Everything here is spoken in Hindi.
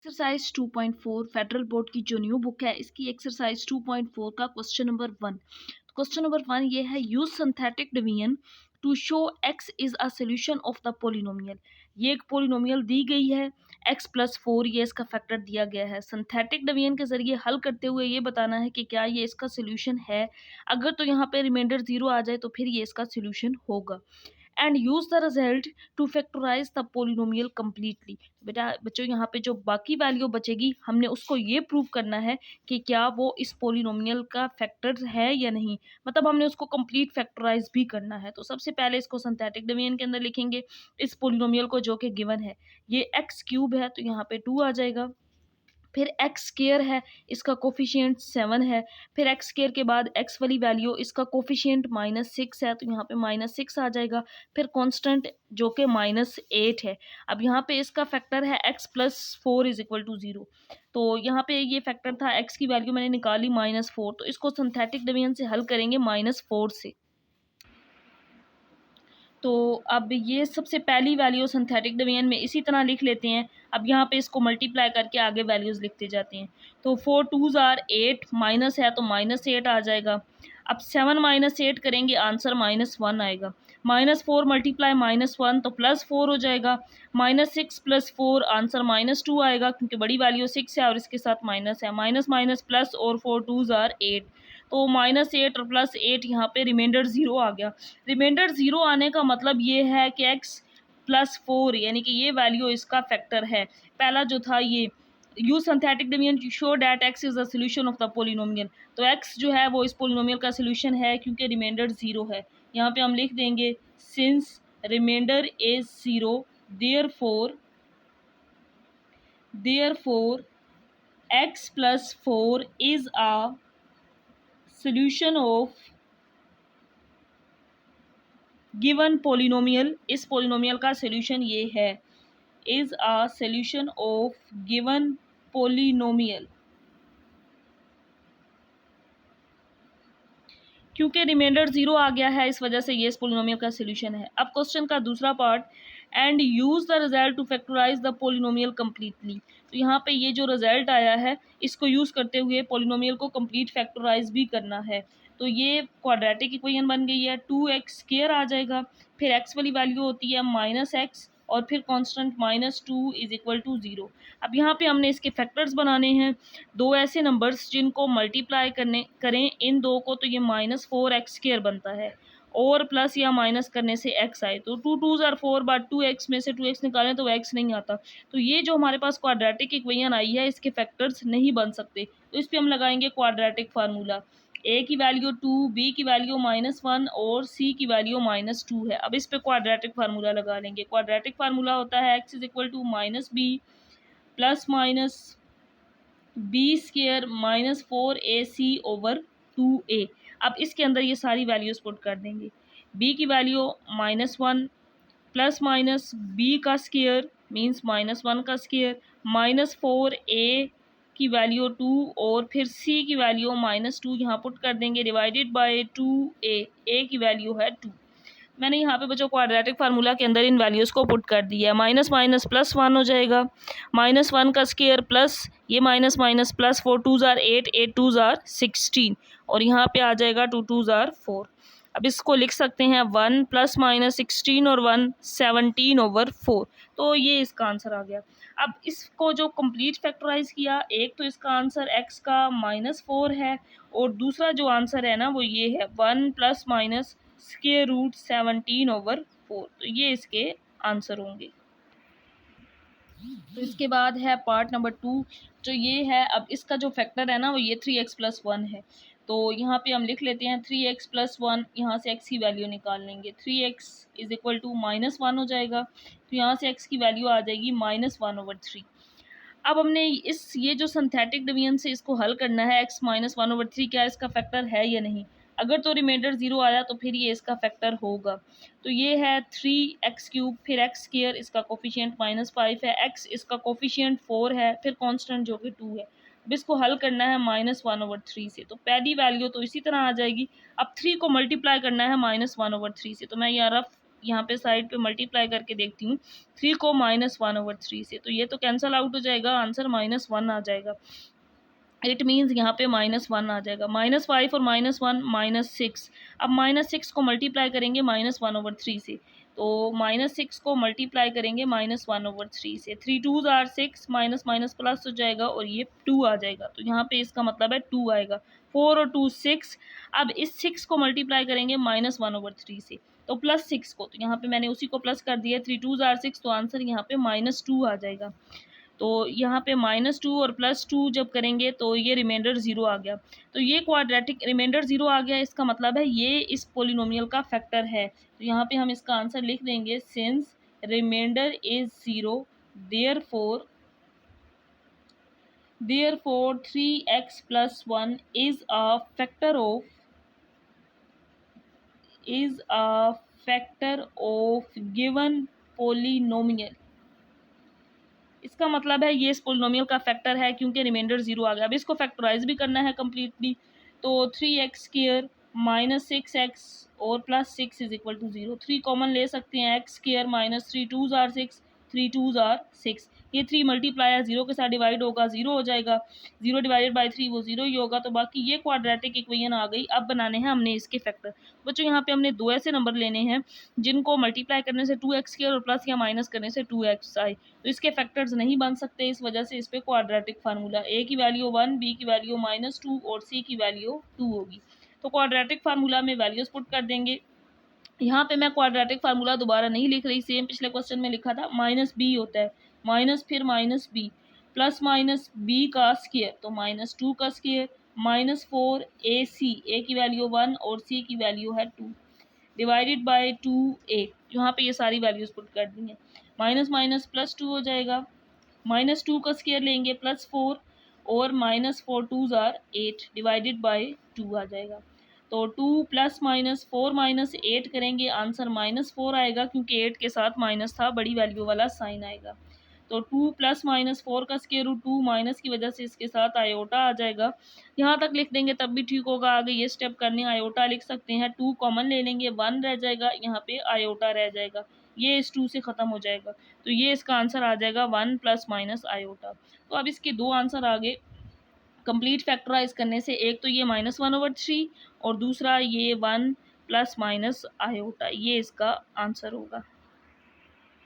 एक्सरसाइज 2.4 फेडरल बोर्ड की जो न्यू बुक है इसकी एक्सरसाइज 2.4 का क्वेश्चन नंबर 1। क्वेश्चन नंबर 1 ये है, use synthetic division to show x is a solution of the polynomial. ये एक पोलिनोमियल दी गई है x+4, ये इसका फैक्टर दिया गया है। सिंथेटिक डिवीजन के जरिए हल करते हुए ये बताना है कि क्या ये इसका सोल्यूशन है। अगर तो यहाँ पे रिमाइंडर 0 आ जाए तो फिर ये इसका सोल्यूशन होगा। And use the result to factorise the polynomial completely. बेटा बच्चों यहाँ पे जो बाकी वैल्यू बचेगी हमने उसको ये प्रूव करना है कि क्या वो इस पोलिनोमियल का फैक्टर है या नहीं, मतलब हमने उसको कंप्लीट फैक्टराइज भी करना है। तो सबसे पहले इसको सिंथेटिक डिवीजन के अंदर लिखेंगे इस पोलिनोमियल को जो कि गिवन है। ये x³ है तो यहाँ पे 2 आ जाएगा। फिर एक्स स्केयर है, इसका कोफिशिएंट 7 है। फिर एक्स स्केयर के बाद एक्स वाली वैल्यू, इसका कोफिशिएंट -6 है तो यहाँ पे -6 आ जाएगा। फिर कांस्टेंट जो कि -8 है। अब यहाँ पे इसका फैक्टर है x+4 = 0। तो यहाँ पे ये फैक्टर था, x की वैल्यू मैंने निकाली -4, तो इसको सिंथेटिक डिवीजन से हल करेंगे -4 से। तो अब ये सबसे पहली वैल्यू सिंथेटिक डिवीजन में इसी तरह लिख लेते हैं। अब यहाँ पे इसको मल्टीप्लाई करके आगे वैल्यूज़ लिखते जाते हैं। तो 4 2s are 8, माइनस है तो -8 आ जाएगा। अब 7 - 8 करेंगे, आंसर -1 आएगा। -4 मल्टीप्लाई -1 तो +4 हो जाएगा। -6 + 4 आंसर -2 आएगा, क्योंकि बड़ी वैल्यू 6 है और इसके साथ माइनस है। माइनस माइनस प्लस और 4 2s are 8, तो -8 और +8 यहाँ पे रिमाइंडर 0 आ गया। रिमाइंडर 0 आने का मतलब ये है कि x+4 यानी कि ये वैल्यू इसका फैक्टर है। पहला जो था ये use synthetic division to show that x is the solution of the polynomial. तो x जो है वो इस पोलिनोमियल का सॉल्यूशन है क्योंकि रिमाइंडर 0 है। यहाँ पे हम लिख देंगे since reminder is 0 therefore x+4 is a solution of given polynomial. इस पोलिनोमियल का सॉल्यूशन ये है, is a solution of given polynomial. क्योंकि रिमाइंडर 0 आ गया है इस वजह से ये इस पोलिनोमियल का सॉल्यूशन है। अब क्वेश्चन का दूसरा part, and use the result to factorise the polynomial completely. तो यहाँ पे ये जो रिजल्ट आया है इसको यूज करते हुए पोलिनोमियल को कंप्लीट फैक्टराइज भी करना है। तो ये क्वाड्रेटिक इक्वेशन बन गई है, 2x² आ जाएगा। फिर x वाली वैल्यू होती है -x और फिर कांस्टेंट -2 = 0। अब यहाँ पे हमने इसके फैक्टर्स बनाने हैं। दो ऐसे नंबर्स जिनको मल्टीप्लाई करें इन दो को तो ये -4x² बनता है, और प्लस या माइनस करने से x आए तो 2 2s are 4, बट 2x में से 2x निकालें तो x नहीं आता। तो ये जो हमारे पास क्वाड्रेटिक इक्वेशन आई है इसके फैक्टर्स नहीं बन सकते, तो इस पर हम लगाएंगे क्वाड्रेटिक फार्मूला। a की वैल्यू 2, b की वैल्यू -1 और c की वैल्यू -2 है। अब इस पे क्वाड्रेटिक फार्मूला लगा लेंगे। क्वाड्रेटिक फार्मूला होता है x = -b + b² -4ac/2a। अब इसके अंदर ये सारी वैल्यूज पुट कर देंगे। b की वैल्यू -1 प्लस b का स्क्वायर मीन्स -1 का स्क्वायर, -4a की वैल्यू 2 और फिर c की वैल्यू -2 यहाँ पुट कर देंगे, डिवाइडेड बाय 2a। a की वैल्यू है 2। मैंने यहाँ पे बच्चों क्वाड्रेटिक फार्मूला के अंदर इन वैल्यूज़ को पुट कर दिया है। माइनस माइनस +1 हो जाएगा, -1 का स्क्वायर प्लस ये minus minus plus 4 2s are 8, 8 2s are 16 और यहाँ पे आ जाएगा 2 2s are 4। अब इसको लिख सकते हैं 1 ± 16 और 1 17/4। तो ये इसका आंसर आ गया। अब इसको जो कंप्लीट फैक्टराइज किया, एक तो इसका आंसर x का -4 है और दूसरा जो आंसर है ना वो ये है 1 ± √17/4। तो ये इसके आंसर होंगे। तो इसके बाद है पार्ट नंबर 2 जो ये है, अब इसका जो फैक्टर है ना वो ये 3x+1 है। तो यहाँ पे हम लिख लेते हैं 3x+1, यहाँ से x की वैल्यू निकाल लेंगे। 3x = -1 हो जाएगा, तो यहाँ से x की वैल्यू आ जाएगी -1/3। अब हमने ये जो सिंथेटिक डिवीजन से इसको हल करना है, x -1/3 क्या इसका फैक्टर है या नहीं। अगर तो रिमाइंडर 0 आया तो फिर ये इसका फैक्टर होगा। तो ये है 3x³ फिर x², इसका कोफिशिएंट -5 है, x इसका कोफिशिएंट 4 है, फिर कांस्टेंट जो कि 2 है। अब इसको हल करना है -1/3 से, तो पहली वैल्यू तो इसी तरह आ जाएगी। अब 3 को मल्टीप्लाई करना है -1/3 से, तो मैं यहाँ रफ यहाँ पे साइड पे मल्टीप्लाई करके देखती हूँ 3 को -1/3 से, तो ये तो कैंसल आउट हो जाएगा, आंसर -1 आ जाएगा। इट मीन्स यहाँ पे -1 आ जाएगा। -5 और -1 -6। अब -6 को मल्टीप्लाई करेंगे -1/3 से, तो -6 को मल्टीप्लाई करेंगे -1/3 से। 3 2s are 6, minus minus plus हो जाएगा और ये 2 आ जाएगा, तो यहाँ पे इसका मतलब है 2 आएगा। 4 और 2 6। अब इस 6 को मल्टीप्लाई करेंगे -1/3 से, तो +6 को, तो यहाँ पे मैंने उसी को प्लस कर दिया। 3 2s आर 6, तो आंसर यहाँ पे -2 आ जाएगा। तो यहाँ पे -2 और +2 जब करेंगे तो ये रिमाइंडर 0 आ गया। तो ये क्वाड्रेटिक रिमाइंडर 0 आ गया, इसका मतलब है ये इस पोलिनोमियल का फैक्टर है। तो यहाँ पे हम इसका आंसर लिख देंगे, since reminder is 0 therefore 3x + 1 is a factor of given polynomial। इसका मतलब है ये इस पोलिनोमियल का फैक्टर है क्योंकि रिमाइंडर 0 आ गया। अब इसको फैक्टराइज भी करना है कम्प्लीटली, तो 3x² -6x और +6 = 0। 3 कॉमन ले सकते हैं, x² -3 2s are 6, 3 2s are 6। ये 3 मल्टीप्लाई 0 के साथ डिवाइड होगा, 0 हो जाएगा। 0 डिवाइडेड बाई 3 वो 0 ही होगा। तो बाकी ये क्वाड्रेटिक इक्वेशन आ गई। अब बनाने हैं हमने इसके फैक्टर। बच्चों यहाँ पे हमने 2 ऐसे नंबर लेने हैं जिनको मल्टीप्लाई करने से 2x² और प्लस या माइनस करने से 2x आए, तो इसके फैक्टर्स नहीं बन सकते, इस वजह से इस पे क्वाड्रेटिक फार्मूला। ए की वैल्यू 1, बी की वैल्यू -2 और सी की वैल्यू 2 होगी। तो क्वाड्रेटिक फार्मूला में वैल्यूज पुट कर देंगे। यहाँ पे मैं क्वाड्रेटिक फार्मूला दोबारा नहीं लिख रही, सेम पिछले क्वेश्चन में लिखा था। -b होता है, माइनस फिर -b प्लस माइनस b का स्क्वायर, तो -2 का स्क्वायर -4 ac, a की वैल्यू 1 और c की वैल्यू है 2 डिवाइडेड बाय 2a। यहाँ पे ये सारी वैल्यूज पुट कर दी हैं। माइनस माइनस +2 हो जाएगा, -2 का स्क्वायर लेंगे +4 और -4 2s आर 8 डिवाइडेड बाय 2 आ जाएगा। तो 2 + -4 - 8 करेंगे, आंसर -4 आएगा क्योंकि 8 के साथ माइनस था, बड़ी वैल्यू वाला साइन आएगा। तो 2 + -4 का स्क्वायर रूट 2, माइनस की वजह से इसके साथ आयोटा आ जाएगा। यहाँ तक लिख देंगे तब भी ठीक होगा, आगे ये स्टेप करने आयोटा लिख सकते हैं। 2 कॉमन ले लेंगे, 1 रह जाएगा, यहाँ पे आयोटा रह जाएगा, ये इस 2 से ख़त्म हो जाएगा। तो ये इसका आंसर आ जाएगा 1 ± आयोटा। तो अब इसके 2 आंसर आगे कंप्लीट फैक्टराइज करने से, एक तो ये -1/3 और दूसरा ये 1 ± आयोटा, ये इसका आंसर होगा।